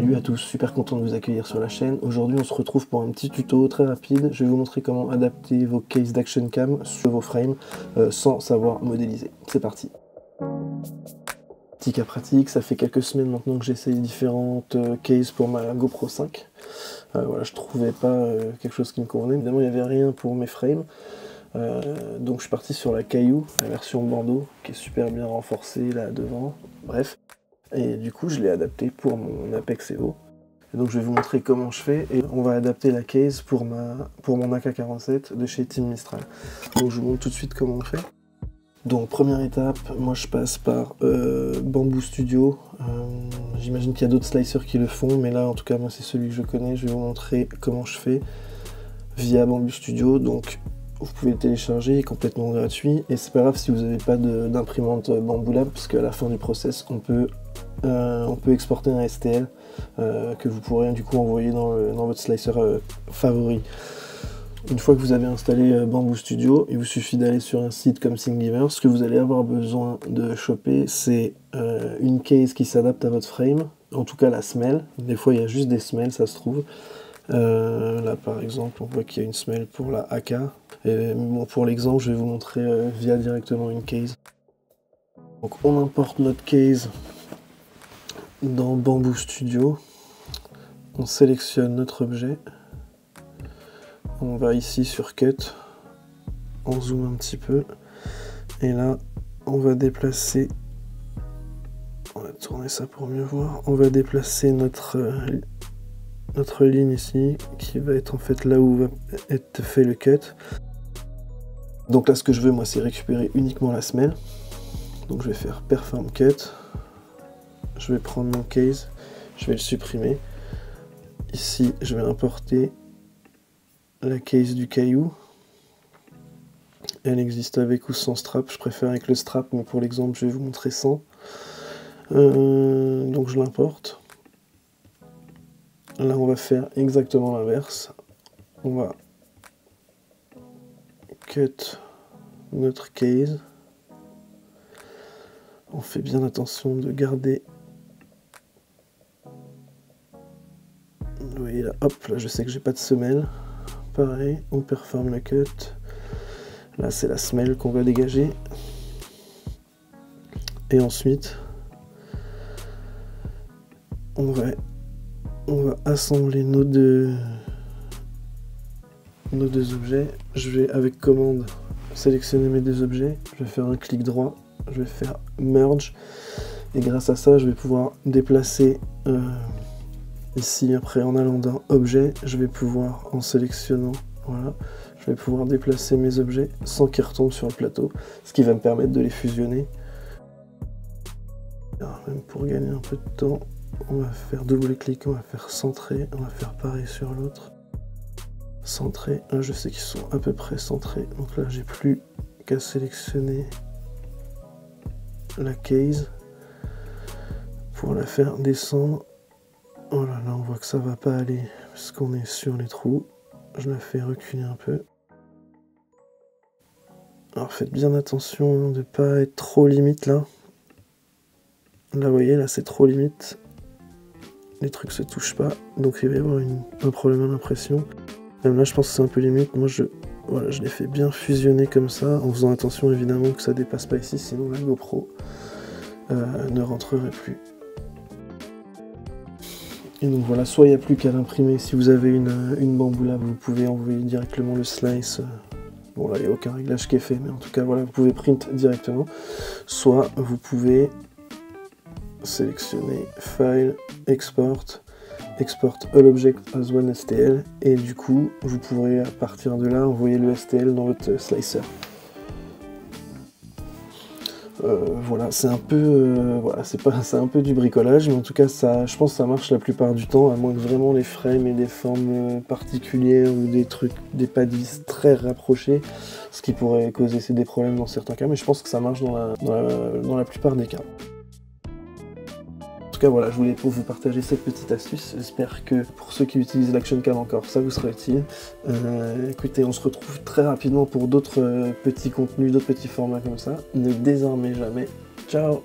Salut à tous, super content de vous accueillir sur la chaîne. Aujourd'hui on se retrouve pour un petit tuto très rapide. Je vais vous montrer comment adapter vos cases d'action cam sur vos frames sans savoir modéliser. C'est parti. Petit cas pratique, ça fait quelques semaines maintenant que j'essaye différentes cases pour ma GoPro 5. Voilà, je trouvais pas quelque chose qui me convenait. Évidemment il n'y avait rien pour mes frames. Donc je suis parti sur la Caillou, la version Bordeaux, qui est super bien renforcée là devant. Bref. Et du coup, je l'ai adapté pour mon Apex Evo. Et donc, je vais vous montrer comment je fais. Et on va adapter la case pour mon AK-47 de chez Team Mistral. Donc, je vous montre tout de suite comment on fait. Donc, première étape, moi, je passe par Bamboo Studio. J'imagine qu'il y a d'autres slicers qui le font, mais là, en tout cas, moi, c'est celui que je connais. Je vais vous montrer comment je fais via Bamboo Studio. Donc, vous pouvez le télécharger, il est complètement gratuit. Et c'est pas grave si vous n'avez pas d'imprimante Bamboo Lab, parce qu'à la fin du process, on peut exporter un STL que vous pourrez du coup envoyer dans votre slicer favori. Une fois que vous avez installé Bamboo Studio, il vous suffit d'aller sur un site comme Thingiverse. Ce que vous allez avoir besoin de choper, c'est une case qui s'adapte à votre frame, en tout cas la semelle. Des fois il y a juste des semelles, ça se trouve. Là par exemple on voit qu'il y a une semelle pour la AK. Et, bon, pour l'exemple je vais vous montrer via directement une case. Donc on importe notre case dans Bamboo Studio, on sélectionne notre objet, on va ici sur Cut, on zoome un petit peu, et là on va déplacer, on va tourner ça pour mieux voir, on va déplacer notre ligne ici, qui va être en fait là où va être fait le cut. Donc là ce que je veux moi c'est récupérer uniquement la semelle, donc je vais faire Perform Cut. Je vais prendre mon case, je vais le supprimer. Ici, je vais importer la case du Caillou. Elle existe avec ou sans strap. Je préfère avec le strap, mais pour l'exemple, je vais vous montrer sans. Donc je l'importe. Là, on va faire exactement l'inverse. On va cut notre case. On fait bien attention de garder. Vous voyez là, hop, là je sais que j'ai pas de semelle. Pareil, on performe le cut. Là c'est la semelle qu'on va dégager. Et ensuite, on va assembler nos deux objets. Je vais avec commande sélectionner mes deux objets. Je vais faire un clic droit. Je vais faire merge. Et grâce à ça, je vais pouvoir déplacer ici, après en allant dans objet, je vais pouvoir, en sélectionnant, voilà, je vais pouvoir déplacer mes objets sans qu'ils retombent sur le plateau, ce qui va me permettre de les fusionner. Alors, même pour gagner un peu de temps, on va faire double-clic, on va faire centrer, on va faire pareil sur l'autre. Centrer, là je sais qu'ils sont à peu près centrés, donc là j'ai plus qu'à sélectionner la case pour la faire descendre. Oh là là, on voit que ça va pas aller parce qu'on est sur les trous. Je la fais reculer un peu. Alors faites bien attention de ne pas être trop limite là. Là vous voyez, là c'est trop limite. Les trucs se touchent pas, donc il va y avoir un problème à l'impression. Même là je pense que c'est un peu limite. Moi voilà, je l'ai fait bien fusionner comme ça, en faisant attention évidemment que ça dépasse pas ici, sinon la GoPro ne rentrerait plus. Et donc voilà, soit il n'y a plus qu'à l'imprimer, si vous avez une Bamboo Lab, vous pouvez envoyer directement le slice. Bon là il n'y a aucun réglage qui est fait, mais en tout cas voilà, vous pouvez print directement. Soit vous pouvez sélectionner File, Export, Export All Object as One STL, et du coup vous pourrez à partir de là envoyer le STL dans votre slicer. Voilà, c'est un peu, voilà, c'est un peu du bricolage, mais en tout cas, je pense que ça marche la plupart du temps, à moins que vraiment les frames aient des formes particulières ou des trucs, des pas de vis très rapprochés, ce qui pourrait causer des problèmes dans certains cas, mais je pense que ça marche dans la plupart des cas. En tout cas, voilà, je voulais vous partager cette petite astuce. J'espère que pour ceux qui utilisent l'Action Cam encore, ça vous sera utile. Écoutez, on se retrouve très rapidement pour d'autres petits contenus, d'autres petits formats comme ça. Ne désarmez jamais. Ciao!